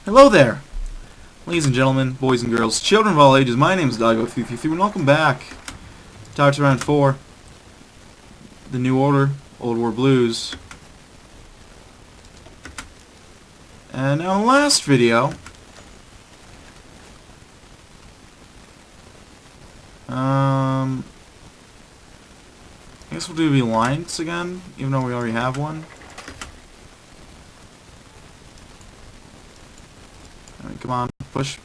Hello there, ladies and gentlemen, boys and girls, children of all ages. My name is DB333, and welcome back to Tower Round 4, The New Order, Old War Blues. And now in the last video, I guess we'll do the Alliance again, even though we already have one. Alright, come on, push.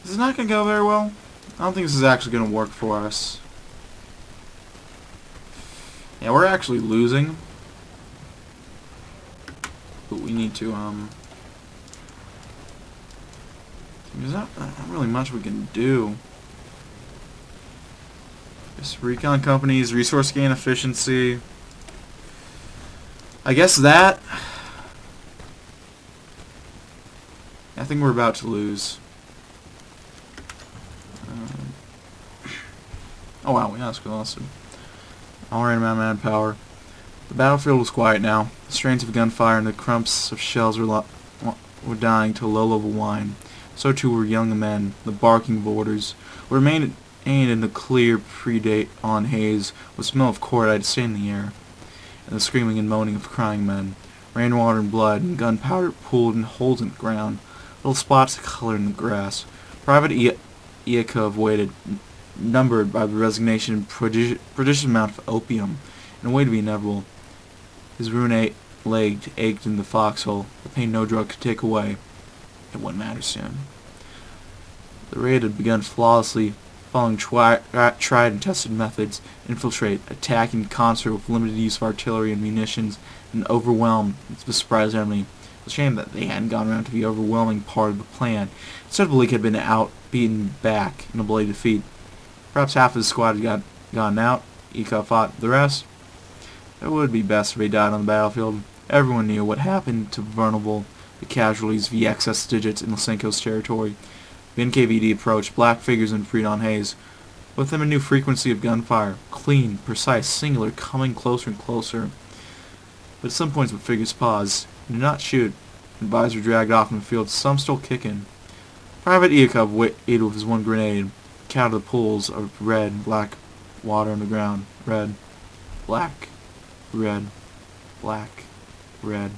This is not going to go very well. I don't think this is actually going to work for us. Yeah, we're actually losing. But we need to, there's not really much we can do. Just recon companies, resource gain efficiency. I guess that. I think we're about to lose. Oh wow, we honestly lost him. Alright, amount of manpower. The battlefield was quiet now. The strains of gunfire and the crumps of shells were dying to a low-level whine. So too were young men. The barking borders remained in the clear pre-dawn haze, with smell of cordite staying in the air, and the screaming and moaning of crying men. Rainwater and blood and gunpowder pooled in holes in the ground, little spots of color in the grass. Private Iakov waited, numbered by the resignation and prodigious amount of opium, and a way to be inevitable. His ruinate leg ached in the foxhole, the pain no drug could take away. It wouldn't matter soon. The raid had begun flawlessly, following tried and tested methods: infiltrate, attack in concert with limited use of artillery and munitions, and overwhelm the surprise enemy. It's a shame that they hadn't gone around to the overwhelming part of the plan. Instead, the League had been beaten back in a bloody defeat. Perhaps half of his squad had gone out. Ikov fought the rest. It would be best if they died on the battlefield. Everyone knew what happened to vulnerable the casualties via excess digits in Lysenko's territory. The NKVD approached, black figures in pre-dawn haze. With them a new frequency of gunfire, clean, precise, singular, coming closer and closer. But at some points the figures paused, and did not shoot, and bodies were dragged off in the field, some still kicking. Private Iakov waited with his one grenade, counted the pools of red and black water on the ground. Red, black, red, black, red,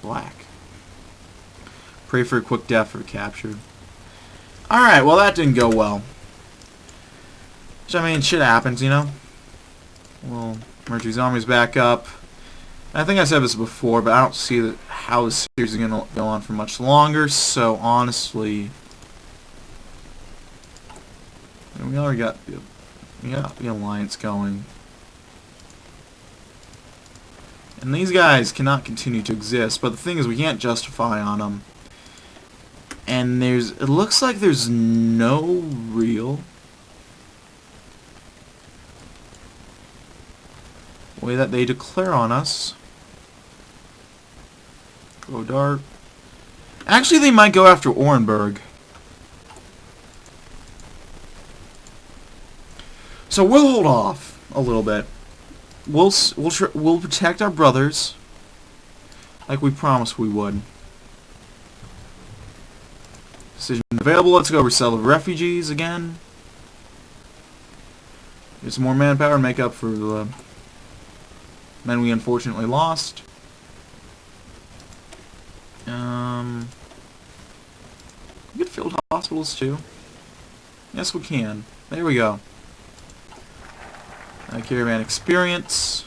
black. Pray for a quick death or captured. Alright, well that didn't go well. Which, I mean, shit happens, you know? Well, Mercury's army's back up. I think I said this before, but I don't see how this series is going to go on for much longer, so honestly... we already got the Alliance going. And these guys cannot continue to exist, but the thing is we can't justify on them. And it looks like there's no real way that they declare on us. Go dark. Actually, they might go after Orenburg. So we'll hold off a little bit. We'll protect our brothers, like we promised we would. Decision available. Let's go resell the refugees again. Get some more manpower to make up for the men we unfortunately lost. We get field hospitals too. Yes, we can. There we go. Caravan experience.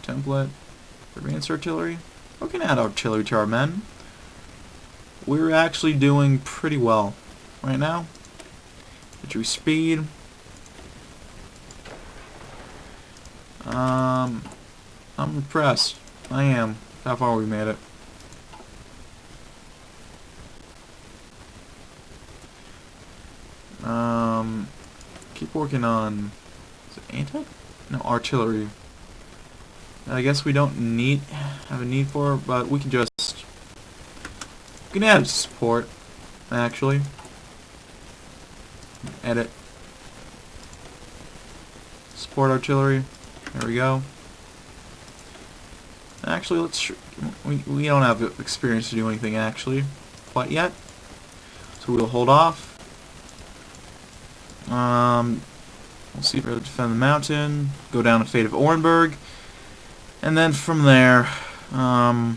Template. Advanced artillery. We can add artillery to our men. We're actually doing pretty well right now. Infantry speed. I'm impressed. I am. How far we made it. Keep working on, is it anti? No, artillery. I guess we don't have a need for it, but we can just, we can add support, actually. Edit. Support artillery. There we go. Actually, we don't have experience to do anything actually quite yet, so we'll hold off. We'll see if we're able to defend the mountain, go down to Fate of Orenburg, and then from there, I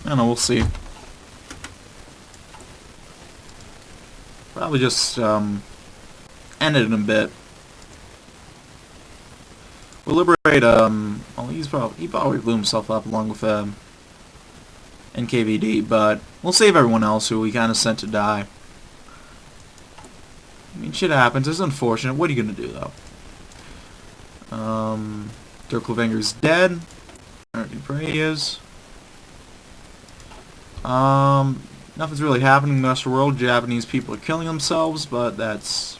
don't know, we'll see. Probably just end it in a bit. We'll liberate, well, he probably blew himself up along with NKVD, but we'll save everyone else who we kind of sent to die. I mean, shit happens. It's unfortunate. What are you gonna do, though? Dirklevanger's dead. Dupre is. Nothing's really happening in the rest of the world. Japanese people are killing themselves, but that's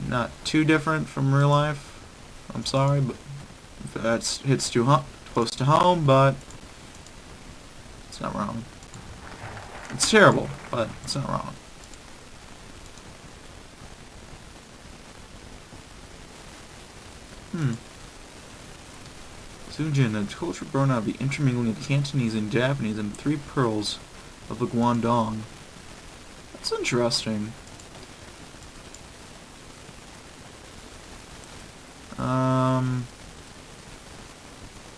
not too different from real life. I'm sorry, but that hits too close to home, but it's not wrong. It's terrible, but it's not wrong. Sujin, a culture born out of the intermingling of Cantonese and Japanese and 3 pearls of the Guangdong. That's interesting.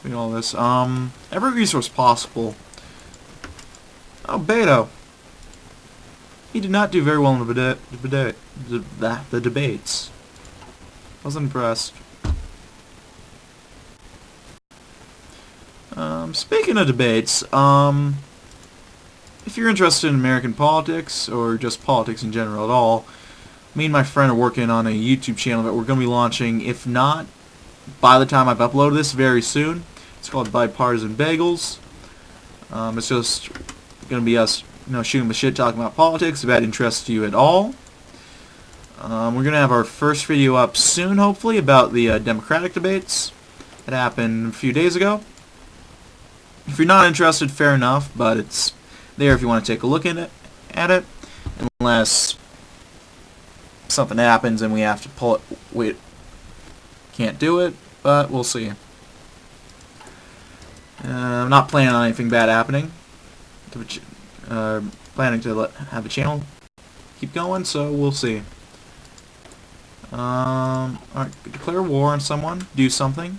Look at all this. Every resource possible. Oh, Beto. He did not do very well in the debates. Wasn't impressed. Speaking of debates, if you're interested in American politics, or just politics in general at all, me and my friend are working on a YouTube channel that we're going to be launching, if not by the time I've uploaded this, very soon. It's called Bipartisan Bagels. It's just going to be us, shooting the shit, talking about politics, if that interests you at all. We're going to have our first video up soon, hopefully, about the Democratic debates that happened a few days ago. If you're not interested, fair enough, but it's there if you want to take a look at it, unless something happens and we have to pull it. We can't do it, but we'll see. I'm not planning on anything bad happening. Planning to have the channel keep going, so we'll see. Alright, declare war on someone, do something.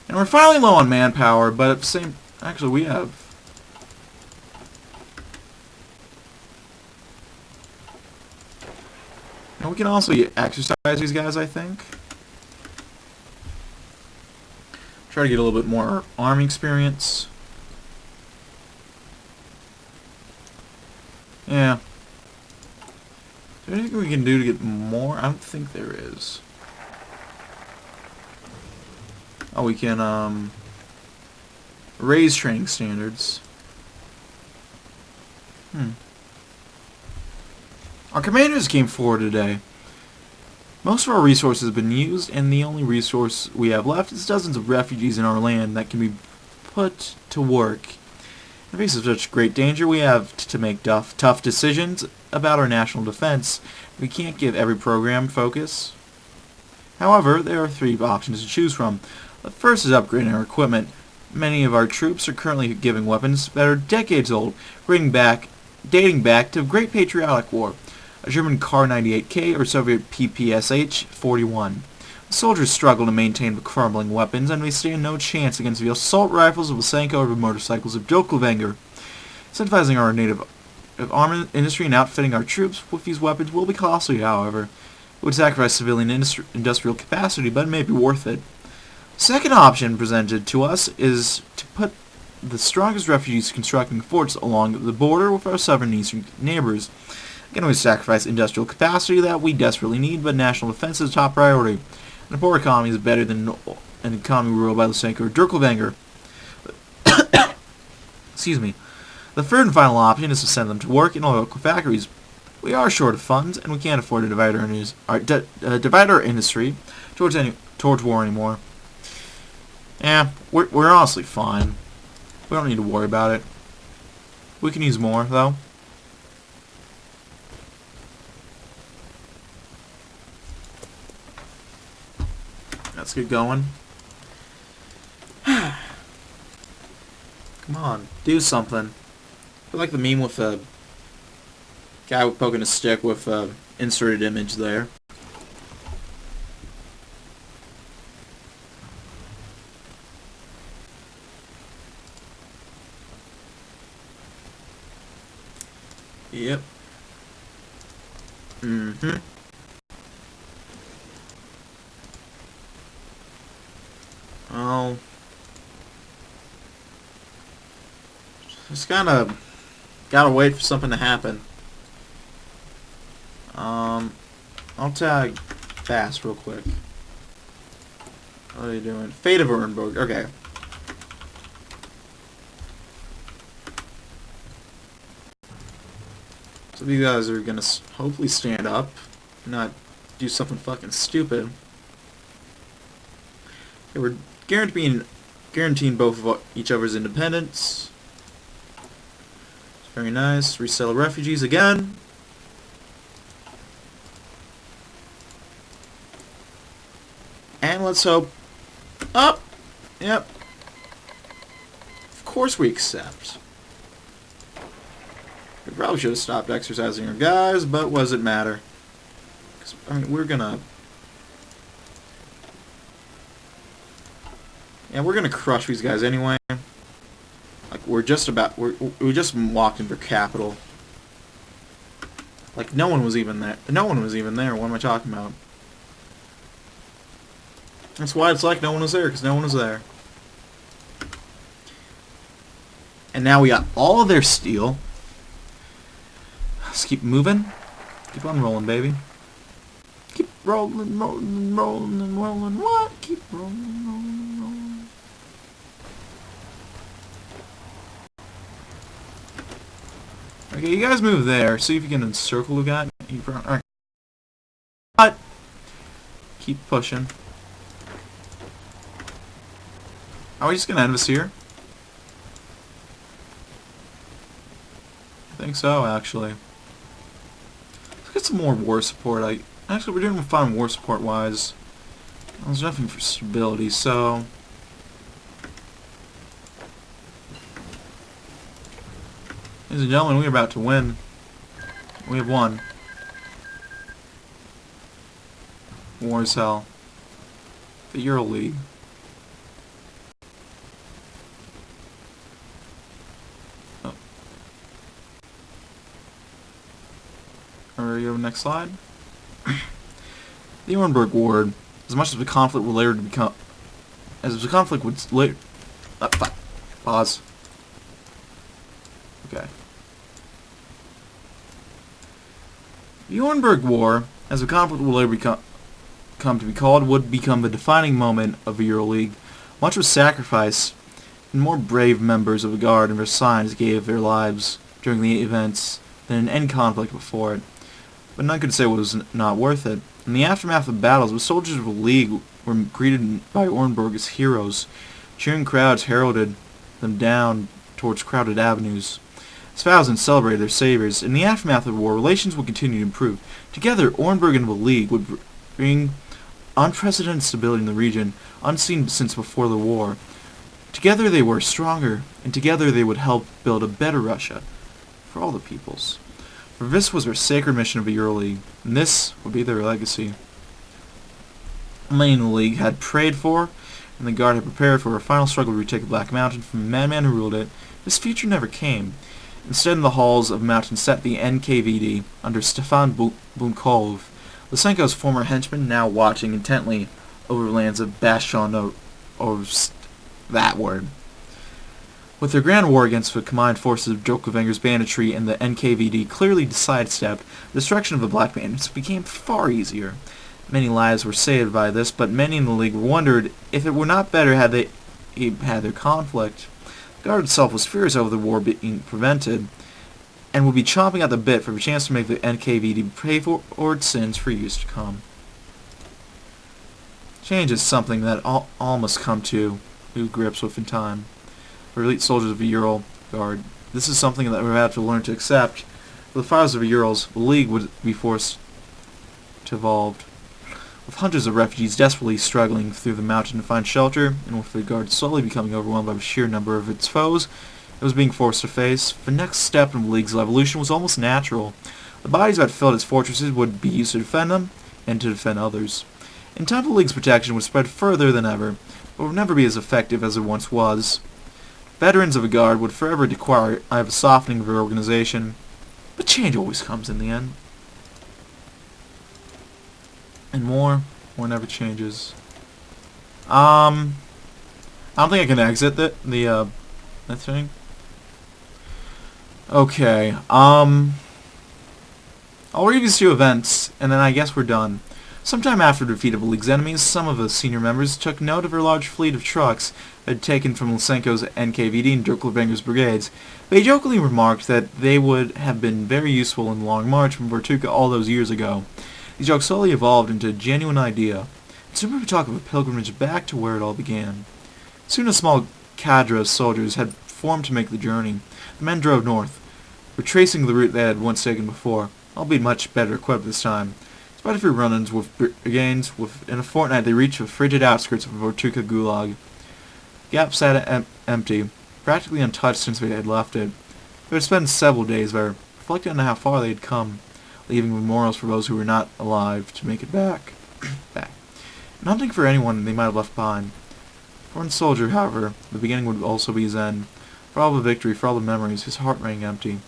And we're finally low on manpower, but at the same... Actually, we have... And we can also exercise these guys, I think. Try to get a little bit more army experience. Yeah. Is there anything we can do to get more? I don't think there is. Oh, we can, raise training standards. Our commanders came forward today. Most of our resources have been used, and the only resource we have left is dozens of refugees in our land that can be put to work. In the face of such great danger, we have to make tough decisions about our national defense. We can't give every program focus. However, there are 3 options to choose from. The first is upgrading our equipment. Many of our troops are currently giving weapons that are decades old, dating back to the Great Patriotic War, a German Kar-98K or Soviet PPSH-41. The soldiers struggle to maintain the crumbling weapons, and they stand no chance against the assault rifles of Lysenko or the motorcycles of Dirklevanger. Incentivizing our native armament industry and outfitting our troops with these weapons will be costly, however. It would sacrifice civilian industrial capacity, but it may be worth it. Second option presented to us is to put the strongest refugees constructing forts along the border with our southern and eastern neighbors. Again, we sacrifice industrial capacity that we desperately need, but national defense is a top priority. And a poor economy is better than an economy ruled by Lysenko or Dirklevanger. Excuse me. The third and final option is to send them to work in local factories. We are short of funds, and we can't afford to divide our industry towards war anymore. Yeah, we're honestly fine. We don't need to worry about it. We can use more, though. Let's get going. Come on, do something. I like the meme with a guy poking a stick with a inserted image there. Yep. Mm-hmm. Oh. Just gotta wait for something to happen. I'll tag fast real quick. What are you doing? Fate of Urnberg. Okay. So these guys are gonna hopefully stand up, not do something stupid. Okay, we're guaranteeing both of each other's independence. Very nice. Resettle refugees again. And let's hope. Up. Yep. Of course we accept. We probably should have stopped exercising our guys, but what does it matter? 'Cause, I mean, we're gonna crush these guys anyway. Like we just walked into their capital. Like no one was even there. No one was even there. What am I talking about? That's why it's like no one was there, because no one was there. And now we got all of their steel. Let's keep moving. Keep on rolling, baby. Keep rolling, rolling, rolling, rolling. What? Keep rolling, rolling, rolling. Okay, you guys move there. See if you can encircle the guy. Alright. But keep pushing. Are we just gonna end this here? I think so, actually. Let's get some more war support. Actually, we're doing fine war support wise. There's nothing for stability, so ladies and gentlemen, we're about to win. We have won. War is hell. The Ural League. Oh. Alright, go to the next slide. The Urnberg War, as much as the conflict would later become, pause. Okay. The Urnberg War, as the conflict will later come to be called, would become the defining moment of the Ural League. Much was sacrificed, and more brave members of the Guard and Versailles gave their lives during the events than in any conflict before it. But none could say it was not worth it. In the aftermath of battles, the soldiers of the League were greeted by Urnberg as heroes. Cheering crowds heralded them down towards crowded avenues. As thousands celebrated their saviors, in the aftermath of the war, relations would continue to improve. Together, Urnberg and the League would bring unprecedented stability in the region, unseen since before the war. Together they were stronger, and together they would help build a better Russia for all the peoples. For this was their sacred mission of the Ural League, and this would be their legacy. Many in the League had prayed for, and the Guard had prepared for a final struggle to retake the Black Mountain from the madman who ruled it. This future never came. Instead, in the halls of the mountain sat the NKVD under Stefan Bunkov, Lysenko's former henchman, now watching intently over the lands of Bastion or that word. With their grand war against the combined forces of Jokovenger's banditry and the NKVD clearly sidestepped, the destruction of the Black Bandits became far easier. Many lives were saved by this, but many in the League wondered if it were not better had they had their conflict. The Guard itself was furious over the war being prevented, and would be chomping at the bit for the chance to make the NKVD pay for its sins for years to come. Change is something that all must come to grips with in time. For elite soldiers of the Ural Guard, this is something that we have to learn to accept. For the fighters of the Urals, the League would be forced to evolve. With hundreds of refugees desperately struggling through the mountain to find shelter, and with the guard slowly becoming overwhelmed by the sheer number of its foes it was being forced to face, the next step in the League's evolution was almost natural. The bodies that filled its fortresses would be used to defend them, and to defend others. In time, the League's protection would spread further than ever, but would never be as effective as it once was. Veterans of a guard would forever require a softening of their organization, but change always comes in the end. And war never changes. I don't think I can exit that thing. Okay, I'll read these two events, and then I guess we're done. Sometime after the defeat of the League's enemies, some of the senior members took note of her large fleet of trucks they had taken from Lysenko's NKVD and Dirklevanger's brigades. They jokingly remarked that they would have been very useful in the long march from Vortuka all those years ago. These jokes slowly evolved into a genuine idea, and soon we would talk of a pilgrimage back to where it all began. Soon a small cadre of soldiers had formed to make the journey. The men drove north, retracing the route they had once taken before, albeit much better equipped this time. Despite a few run-ins with brigades, within a fortnight they reached the frigid outskirts of Vortuka Gulag. Gap sat empty, practically untouched since they had left it. They had spent several days there, reflecting on how far they had come, leaving memorials for those who were not alive to make it back. And hunting for anyone they might have left behind. For one soldier, however, the beginning would also be his end. For all the victory, for all the memories, his heart rang empty.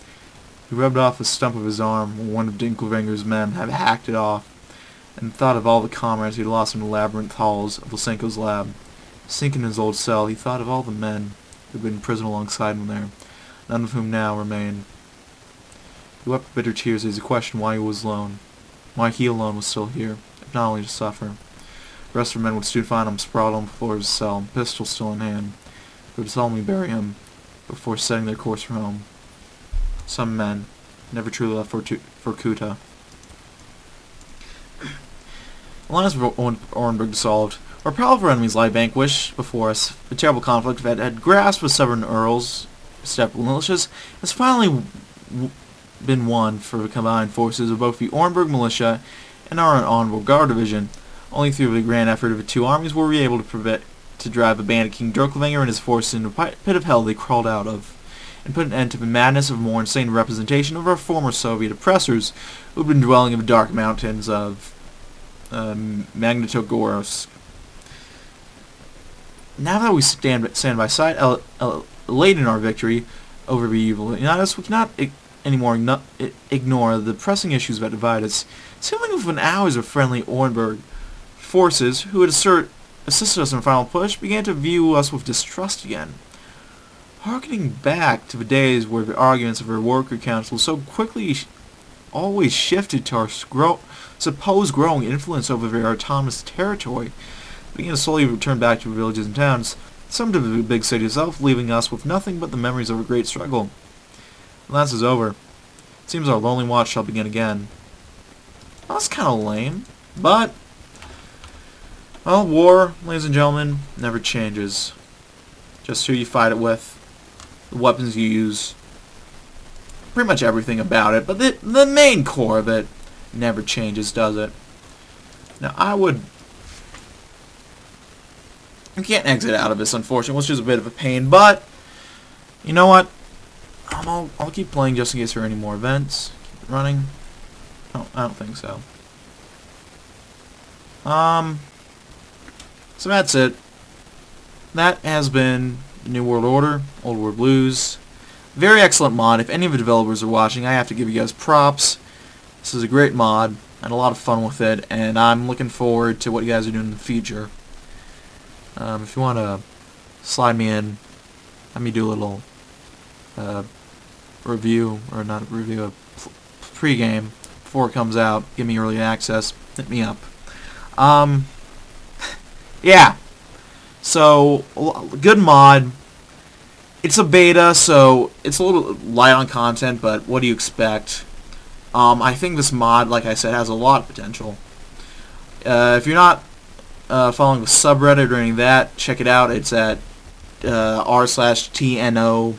He rubbed off the stump of his arm when one of Dinkelvanger's men had hacked it off, and thought of all the comrades he had lost in the labyrinth halls of Lysenko's lab. Sinking in his old cell, he thought of all the men who had been in prison alongside him there, none of whom now remained. He wept bitter tears as he questioned why he was alone, why he alone was still here, if not only to suffer. The rest of the men would soon find him sprawled on the floor of his cell, pistol still in hand. They would solemnly bury him before setting their course for home. Some men never truly left for Kuta. The lines of Orenburg dissolved. Our powerful enemies lie vanquished before us. The terrible conflict that had grasped with stubborn Urals, steppe militias, has finally been won for the combined forces of both the Orenburg militia and our honorable guard division. Only through the grand effort of the two armies were we able to drive the bandit King Dirklevanger and his forces into the pit of hell they crawled out of, and put an end to the madness of more insane representation of our former Soviet oppressors, who had been dwelling in the dark mountains of Magnitogorsk. Now that we stand by side, elate in our victory over the evil in us, we cannot anymore ignore the pressing issues that divide us. Seemingly within hours of friendly Orenburg forces, who had assisted us in the final push, began to view us with distrust again. Harkening back to the days where the arguments of our worker council so quickly always shifted to our supposed growing influence over their autonomous territory, began to slowly return back to the villages and towns, some to the big city itself, leaving us with nothing but the memories of a great struggle. When this is over, it seems our lonely watch shall begin again. Well, that's kind of lame, but well, war, ladies and gentlemen, never changes. Just who you fight it with, the weapons you use, pretty much everything about it, but the main core of it never changes, does it? Now, you can't exit out of this, unfortunately, which is a bit of a pain, but you know what? I'll keep playing just in case there are any more events. Keep it running. No, I don't think so. So that's it. That has been New World Order, Old World Blues. Very excellent mod. If any of the developers are watching, I have to give you guys props. This is a great mod. I had a lot of fun with it, and I'm looking forward to what you guys are doing in the future. If you want to slide me in, let me do a little review, or not a review, a pre-game before it comes out. Give me early access. Hit me up. Yeah. So, good mod. It's a beta, so it's a little light on content, but what do you expect? I think this mod, like I said, has a lot of potential. If you're not following the subreddit or any of that, check it out. It's at r/TNO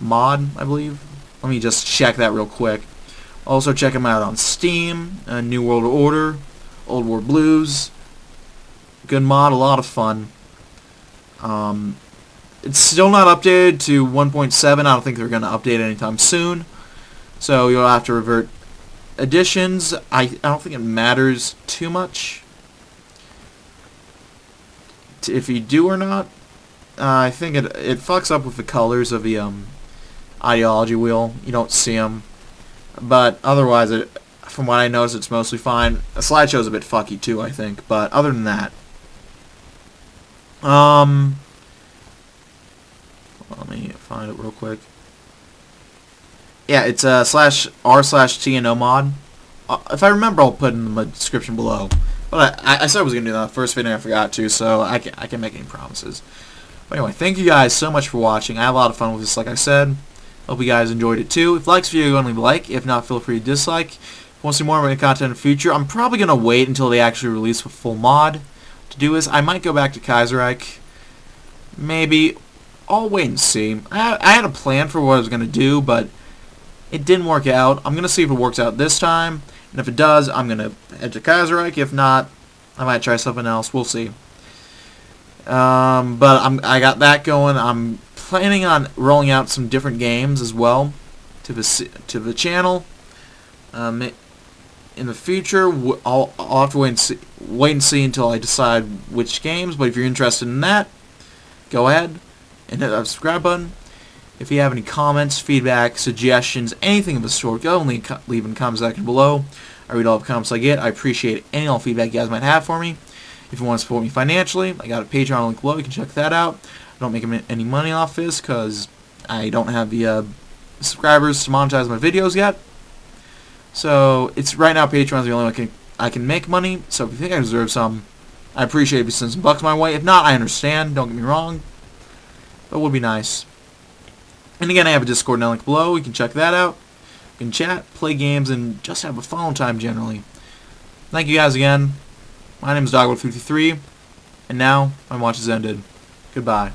mod, I believe. Let me just check that real quick. Also check them out on Steam, New World Order, Old War Blues. Good mod, a lot of fun. It's still not updated to 1.7. I don't think they're going to update it anytime soon. So you'll have to revert additions. I don't think it matters too much if you do or not. I think it fucks up with the colors of the ideology wheel. You don't see them. But otherwise, from what I noticed, it's mostly fine. The slideshow's a bit fucky too, I think. But other than that, let me find it real quick. Yeah, it's /r/TNO mod. If I remember, I'll put it in the description below. But I said I was gonna do that first video, I forgot to, so I can't make any promises. But anyway, thank you guys so much for watching. I had a lot of fun with this, like I said. Hope you guys enjoyed it too. If you like this video, go and leave a like. If not, feel free to dislike. If you want to see more of my content in the future, I'm probably gonna wait until they actually release a full mod to do this. I might go back to Kaiserreich. Maybe. I'll wait and see. I had a plan for what I was gonna do, but it didn't work out. I'm gonna see if it works out this time, and if it does, I'm gonna head to Kaiserreich. If not, I might try something else. We'll see. But I got that going. I'm planning on rolling out some different games as well to the channel. In the future, I'll have to wait and see until I decide which games. But if you're interested in that, go ahead and hit that subscribe button. If you have any comments, feedback, suggestions, anything of the sort, go and leave in the comment section below. I read all the comments I get. I appreciate any and all feedback you guys might have for me. If you want to support me financially, I got a Patreon link below. You can check that out. I don't make any money off this because I don't have the subscribers to monetize my videos yet. So it's right now Patreon is the only way I can make money. So if you think I deserve some, I appreciate if you send some bucks my way. If not, I understand. Don't get me wrong. But it would be nice. And again, I have a Discord link below. You can check that out. You can chat, play games, and just have a fun time generally. Thank you guys again. My name is DB333, and now my watch is ended. Goodbye.